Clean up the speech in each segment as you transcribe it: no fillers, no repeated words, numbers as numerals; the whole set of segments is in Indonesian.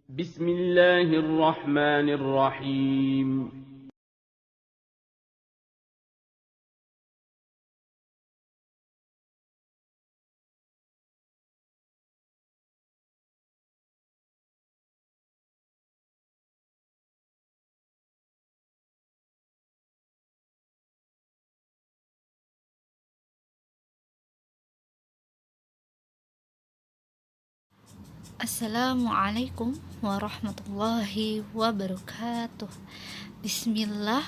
بسم الله الرحمن الرحيم. Assalamualaikum warahmatullahi wabarakatuh. Bismillah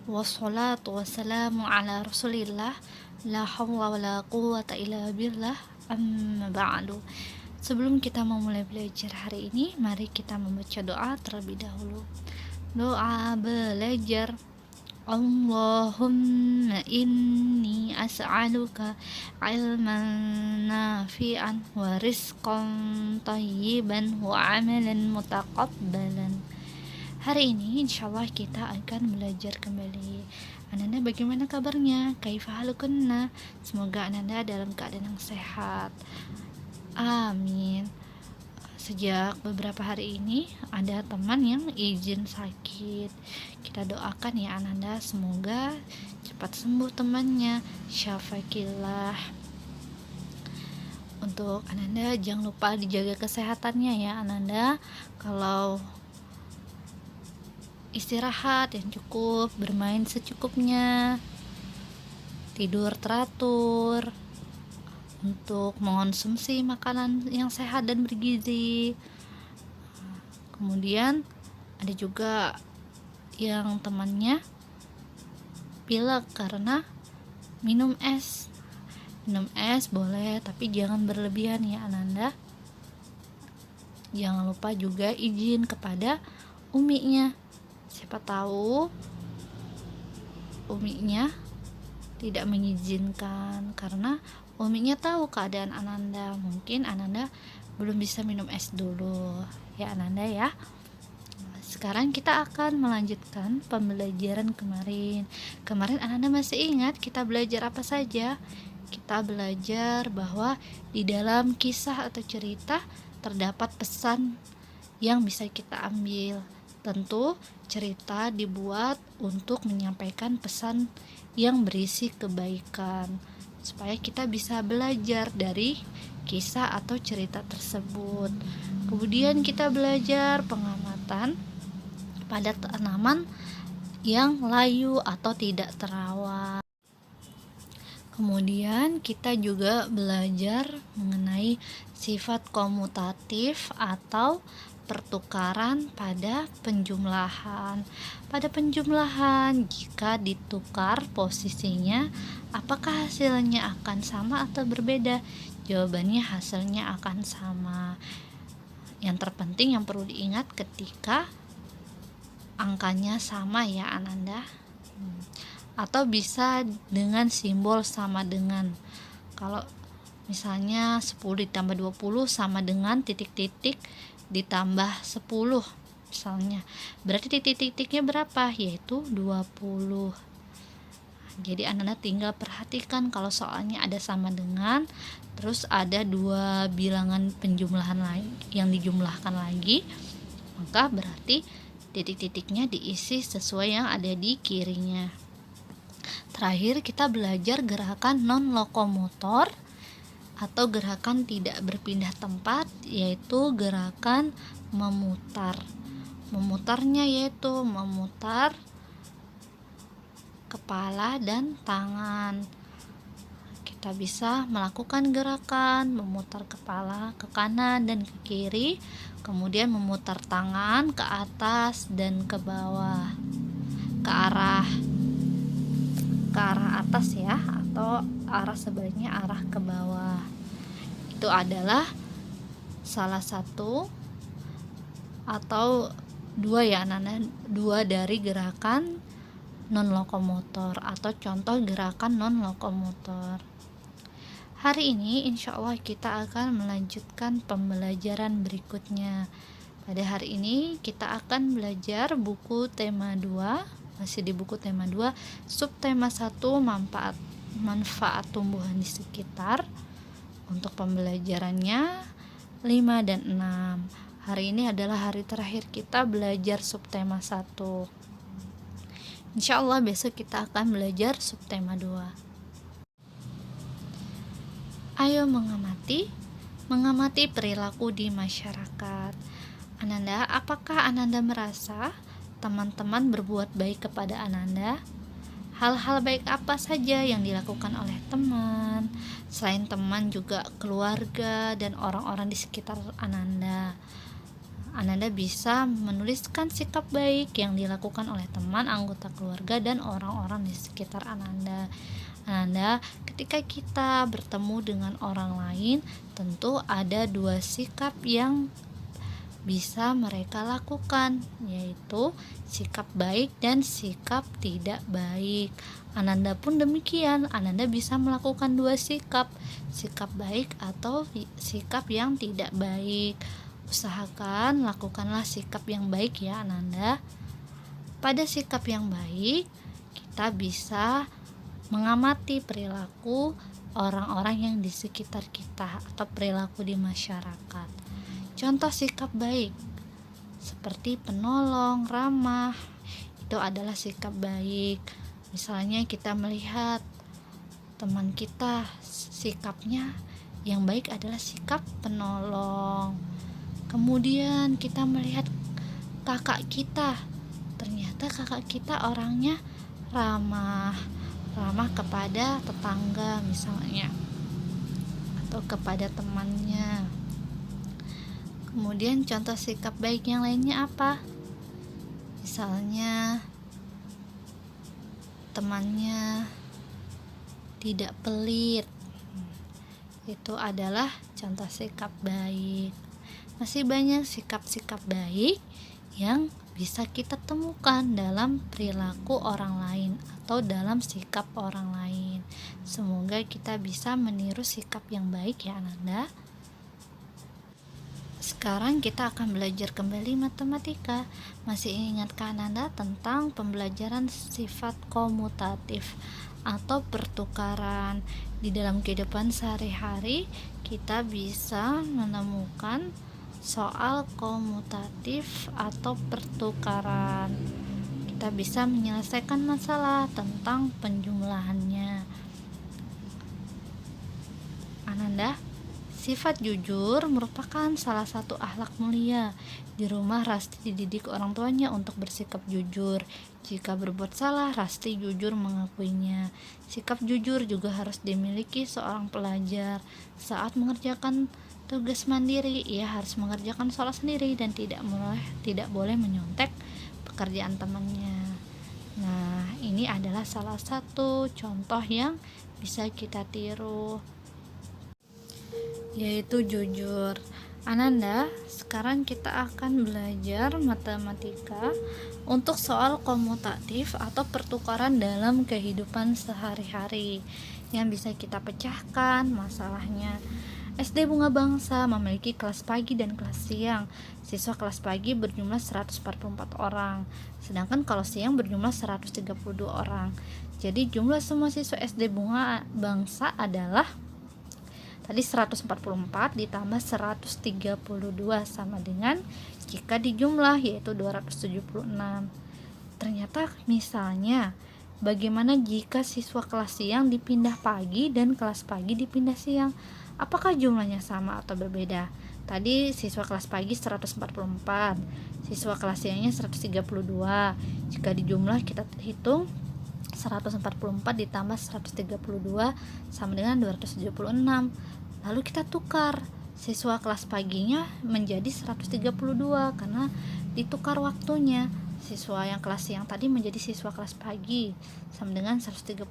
wassalatu wassalamu ala rasulillah. La hawla wala quwwata illa billah. Amma ba'du. Sebelum kita memulai belajar hari ini, mari kita membaca doa terlebih dahulu. Doa belajar. Allahumma inni as'aluka ilman nafi'an wa rizqan tayyiban wa amalan mutaqabbalan. Hari ini insyaallah kita akan belajar kembali. Ananda bagaimana kabarnya? Kaifa halukunna? Semoga Ananda dalam keadaan yang sehat. Amin. Sejak beberapa hari ini ada teman yang izin sakit. Kita doakan ya Ananda, semoga cepat sembuh temannya. Syafakillah. Untuk Ananda jangan lupa dijaga kesehatannya ya Ananda. Kalau istirahat yang cukup, bermain secukupnya, tidur teratur, untuk mengonsumsi makanan yang sehat dan bergizi. Kemudian ada juga yang temannya pilek karena minum es. Minum es boleh, tapi jangan berlebihan ya Ananda. Jangan lupa juga izin kepada uminya. Siapa tahu uminya tidak mengizinkan karena uminya tahu keadaan Ananda. Mungkin Ananda belum bisa minum es dulu ya Ananda ya. Sekarang kita akan melanjutkan pembelajaran kemarin. Kemarin Ananda masih ingat kita belajar apa saja? Kita belajar bahwa di dalam kisah atau cerita terdapat pesan yang bisa kita ambil. Tentu cerita dibuat untuk menyampaikan pesan yang berisi kebaikan, supaya kita bisa belajar dari kisah atau cerita tersebut. Kemudian kita belajar pengamatan pada tanaman yang layu atau tidak terawat. Kemudian kita juga belajar mengenai sifat komutatif atau pertukaran pada penjumlahan. Pada penjumlahan, jika ditukar posisinya, apakah hasilnya akan sama atau berbeda? Jawabannya hasilnya akan sama. Yang terpenting yang perlu diingat ketika angkanya sama ya Ananda. Atau bisa dengan simbol sama dengan. Kalau misalnya 10 ditambah 20 sama dengan titik-titik ditambah 10 misalnya, berarti titik-titiknya berapa? Yaitu 20. Jadi Ananda tinggal perhatikan kalau soalnya ada sama dengan, terus ada dua bilangan penjumlahan lain yang dijumlahkan lagi, maka berarti titik-titiknya diisi sesuai yang ada di kirinya. Terakhir kita belajar gerakan non-lokomotor atau gerakan tidak berpindah tempat, yaitu gerakan memutar. Memutarnya yaitu memutar kepala dan tangan. Kita bisa melakukan gerakan memutar kepala ke kanan dan ke kiri, kemudian memutar tangan ke atas dan ke bawah, ke arah atas ya, atau arah sebaliknya arah ke bawah. Itu adalah salah satu atau dua ya anak-anak, dua dari gerakan non lokomotor atau contoh gerakan non lokomotor. Hari ini insya Allah kita akan melanjutkan pembelajaran berikutnya. Pada hari ini kita akan belajar buku tema 2, masih di buku tema 2, subtema 1, manfaat tumbuhan di sekitar. Untuk pembelajarannya 5 dan 6. Hari ini adalah hari terakhir kita belajar subtema 1. Insya Allah besok kita akan belajar subtema 2. Ayo mengamati perilaku di masyarakat. Ananda, apakah Ananda merasa teman-teman berbuat baik kepada Ananda? Hal-hal baik apa saja yang dilakukan oleh teman? Selain teman juga keluarga dan orang-orang di sekitar Ananda. Ananda bisa menuliskan sikap baik yang dilakukan oleh teman, anggota keluarga, dan orang-orang di sekitar Ananda. Ananda, ketika kita bertemu dengan orang lain, tentu ada 2 sikap yang bisa mereka lakukan, yaitu sikap baik dan sikap tidak baik. Ananda pun demikian, Ananda bisa melakukan 2 sikap baik atau sikap yang tidak baik. Usahakan lakukanlah sikap yang baik ya Ananda. Pada sikap yang baik, kita bisa mengamati perilaku orang-orang yang di sekitar kita atau perilaku di masyarakat. Contoh sikap baik seperti penolong, ramah, itu adalah sikap baik. Misalnya kita melihat teman kita sikapnya yang baik adalah sikap penolong. Kemudian kita melihat kakak kita, ternyata kakak kita orangnya ramah kepada tetangga misalnya, atau kepada temannya. Kemudian contoh sikap baik yang lainnya apa? Misalnya temannya tidak pelit, itu adalah contoh sikap baik. Masih banyak sikap-sikap baik yang bisa kita temukan dalam perilaku orang lain atau dalam sikap orang lain. Semoga kita bisa meniru sikap yang baik ya Ananda. Sekarang kita akan belajar kembali matematika. Masih ingatkah Ananda tentang pembelajaran sifat komutatif atau pertukaran? Di dalam kehidupan sehari-hari kita bisa menemukan soal komutatif atau pertukaran. Kita bisa menyelesaikan masalah tentang penjumlahannya. Ananda, sifat jujur merupakan salah satu akhlak mulia. Di rumah Rasti dididik orang tuanya untuk bersikap jujur. Jika berbuat salah, Rasti jujur mengakuinya. Sikap jujur juga harus dimiliki seorang pelajar. Saat mengerjakan tugas mandiri, ia harus mengerjakan soal sendiri dan tidak boleh menyontek pekerjaan temannya. Nah, ini adalah salah satu contoh yang bisa kita tiru, yaitu jujur. Ananda, sekarang kita akan belajar matematika untuk soal komutatif atau pertukaran dalam kehidupan sehari-hari yang bisa kita pecahkan masalahnya. SD Bunga Bangsa memiliki kelas pagi dan kelas siang. Siswa kelas pagi berjumlah 144 orang, sedangkan kalau siang berjumlah 132 orang. Jadi jumlah semua siswa SD Bunga Bangsa adalah tadi 144 ditambah 132 sama dengan jika dijumlah yaitu 276. Ternyata misalnya bagaimana jika siswa kelas siang dipindah pagi dan kelas pagi dipindah siang? Apakah jumlahnya sama atau berbeda? Tadi siswa kelas pagi 144, siswa kelas siangnya 132. Jika dijumlah kita hitung 144 ditambah 132 sama dengan 276. Lalu kita tukar siswa kelas paginya menjadi 132 karena ditukar waktunya. Siswa yang kelas siang tadi menjadi siswa kelas pagi sama dengan 132,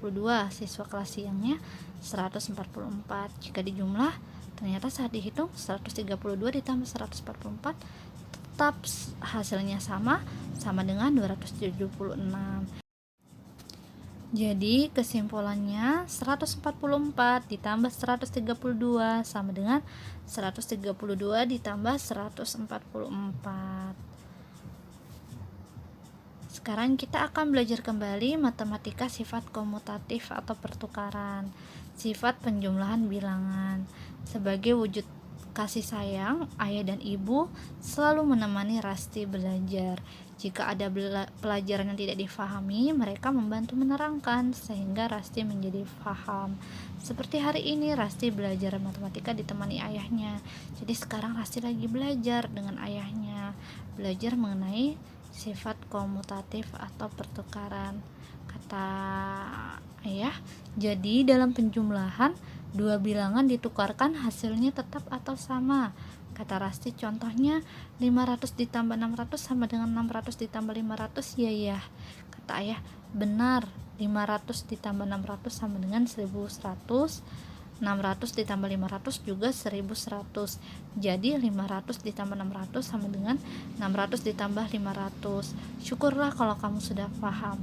siswa kelas siangnya 144. Jika dijumlah ternyata saat dihitung 132 ditambah 144 tetap hasilnya sama dengan 276. Jadi kesimpulannya 144 ditambah 132 sama dengan 132 ditambah 144. Sekarang kita akan belajar kembali matematika sifat komutatif atau pertukaran, sifat penjumlahan bilangan. Sebagai wujud kasih sayang, ayah dan ibu selalu menemani Rasti belajar. Jika ada pelajaran yang tidak difahami, mereka membantu menerangkan sehingga Rasti menjadi paham. Seperti hari ini Rasti belajar matematika ditemani ayahnya. Jadi sekarang Rasti lagi belajar dengan ayahnya, belajar mengenai sifat komutatif atau pertukaran. Kata ayah, jadi dalam penjumlahan dua bilangan ditukarkan hasilnya tetap atau sama. Kata Rasti, contohnya 500 ditambah 600 sama dengan 600 ditambah 500. Ya. Kata ayah, benar, 500 ditambah 600 sama dengan 1100. 600 ditambah 500 juga 1100. Jadi 500 ditambah 600 sama dengan 600 ditambah 500. Syukurlah kalau kamu sudah paham.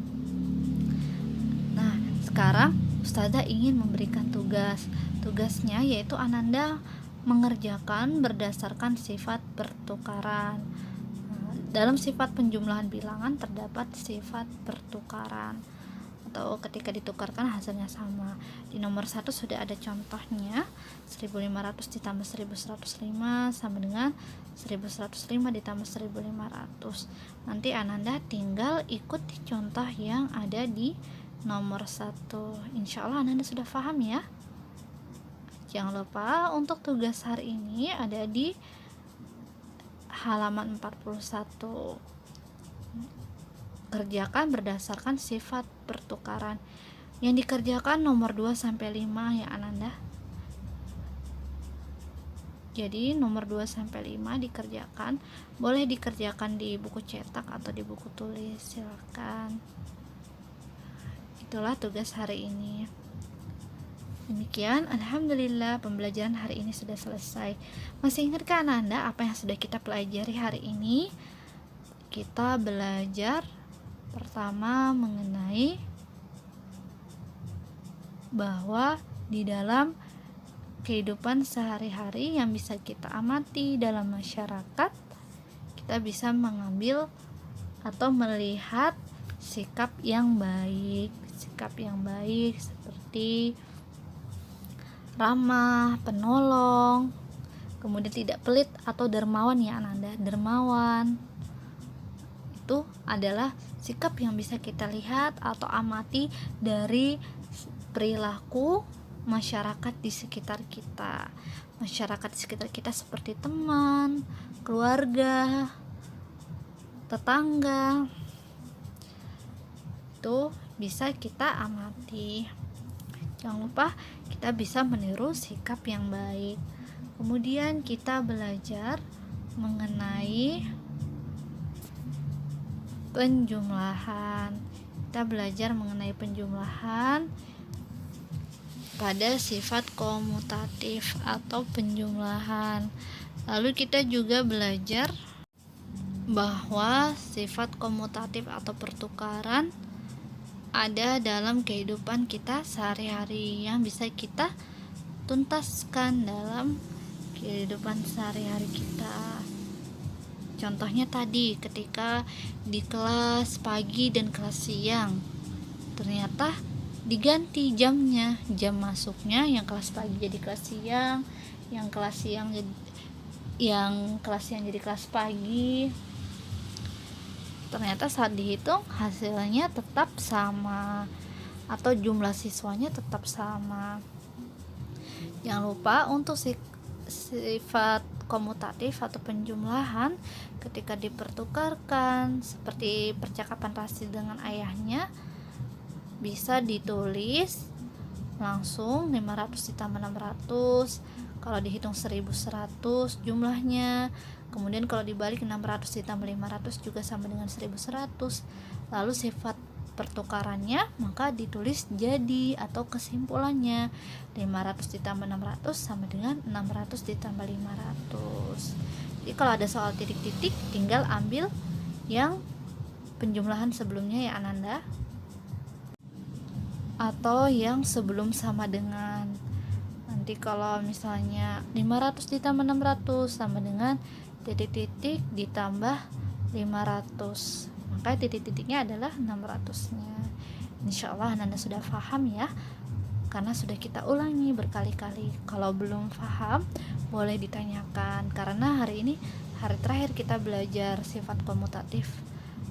Nah, sekarang Ustazah ingin memberikan tugas. Tugasnya yaitu Ananda mengerjakan berdasarkan sifat pertukaran. Dalam sifat penjumlahan bilangan terdapat sifat pertukaran, atau ketika ditukarkan hasilnya sama. Di nomor 1 sudah ada contohnya. 1500 ditambah 1105 sama dengan 1105 ditambah 1500. Nanti Ananda tinggal ikuti contoh yang ada di nomor 1. Insya Allah Ananda sudah paham ya. Jangan lupa untuk tugas hari ini ada di halaman 41. Kerjakan berdasarkan sifat pertukaran. Yang dikerjakan nomor 2 sampai 5 ya Ananda. Jadi nomor 2 sampai 5 dikerjakan. Boleh dikerjakan di buku cetak atau di buku tulis, silakan. Itulah tugas hari ini. Demikian, alhamdulillah pembelajaran hari ini sudah selesai. Masih ingatkah Ananda apa yang sudah kita pelajari hari ini? Kita belajar pertama mengenai bahwa di dalam kehidupan sehari-hari yang bisa kita amati dalam masyarakat, kita bisa mengambil atau melihat sikap yang baik seperti ramah, penolong, kemudian tidak pelit atau dermawan ya Ananda. Dermawan itu adalah sikap yang bisa kita lihat atau amati dari perilaku masyarakat di sekitar kita. Masyarakat di sekitar kita seperti teman, keluarga, tetangga, itu bisa kita amati. Jangan lupa kita bisa meniru sikap yang baik. Kemudian kita belajar mengenai penjumlahan. Kita belajar mengenai penjumlahan pada sifat komutatif atau penjumlahan. Lalu kita juga belajar bahwa sifat komutatif atau pertukaran ada dalam kehidupan kita sehari-hari yang bisa kita tuntaskan dalam kehidupan sehari-hari kita. Contohnya tadi ketika di kelas pagi dan kelas siang, ternyata diganti jamnya, jam masuknya yang kelas pagi jadi kelas siang, yang kelas siang jadi kelas pagi. Ternyata saat dihitung hasilnya tetap sama atau jumlah siswanya tetap sama. Jangan lupa untuk sifat komutatif atau penjumlahan ketika dipertukarkan seperti percakapan Rasti dengan ayahnya bisa ditulis langsung 500 ditambah 600. Kalau dihitung 1100 jumlahnya, kemudian kalau dibalik 600 ditambah 500 juga sama dengan 1100. Lalu sifat pertukarannya maka ditulis jadi atau kesimpulannya 500 ditambah 600 sama dengan 600 ditambah 500. Jadi kalau ada soal titik-titik tinggal ambil yang penjumlahan sebelumnya ya Ananda, atau yang sebelum sama dengan. Nanti kalau misalnya 500 ditambah 600 sama dengan titik-titik ditambah 500, maka titik-titiknya adalah 600-nya. Insya Allah Ananda sudah paham ya. karena sudah kita ulangi berkali-kali. Kalau belum paham boleh ditanyakan, karena hari ini hari terakhir kita belajar sifat komutatif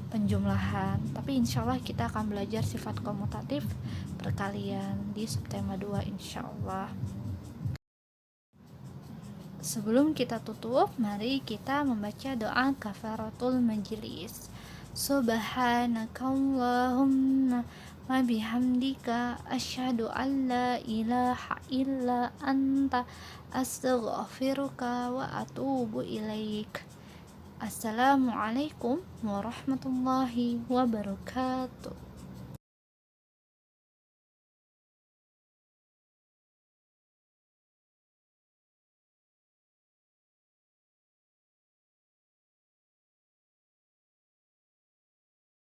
penjumlahan, tapi insya Allah kita akan belajar sifat komutatif perkalian di subtema 2 insya Allah. Sebelum kita tutup, mari kita membaca doa kafaratul majlis. Subhanakallahumma wa bihamdika asyhadu an la ilaha illa anta astaghfiruka wa atubu ilaik. Assalamualaikum warahmatullahi wabarakatuh.